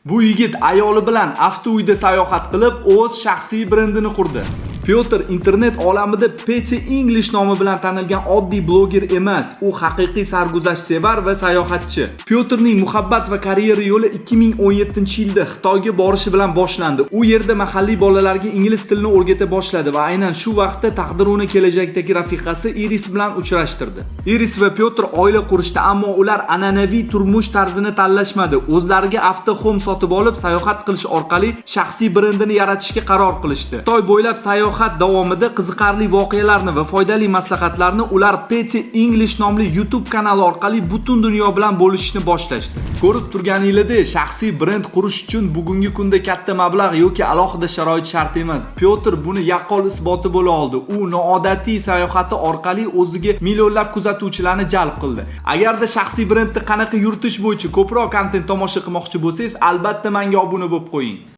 Bu yigit ayoli bilan avtouyda sayohat qilib, o'z shaxsiy brendini qurdi. Pyotr internet olamida PT English nomi bilan tanilgan oddiy bloger emas, u haqiqiy sarguzashtsevar va sayohatchi. Pyotrning muhabbat va karyera yo'li 2017-yilda Xitoyga borishi bilan boshlandi. U yerda mahalliy bolalarga ingliz tilini o'rgata boshladi va aynan shu vaqtda taqdir uni kelajakdagi rafiqasi Iris bilan uchrashtirdi. Iris va Pyotr oila qurishdi, ammo ular an'anaviy turmush tarzini tanlashmadi. O'zlariga avtohome sotib olib, sayohat qilish orqali shaxsiy brendini yaratishga qaror qilishdi. Xitoy bo'ylab sayohat davomida qiziqarli voqealarni va foydali maslahatlarni ular PT English nomli YouTube kanali orqali butun dunyo bilan bo'lishishni boshlashdi. Ko'rib turganinglardek, shaxsiy brend qurish uchun bugungi kunda katta mablag' yoki alohida sharoit shart emas. Pyotr buni yaqqol isboti bo'la oldi. U noodatiy sayohati orqali o'ziga millionlab kuzatuvchilarni jalb qildi. Agarda shaxsiy brendni qanaqa yuritish bo'yicha ko'proq kontent tomosha qilmoqchi bo'lsangiz, albatta menga obuna bo'lib qo'ying.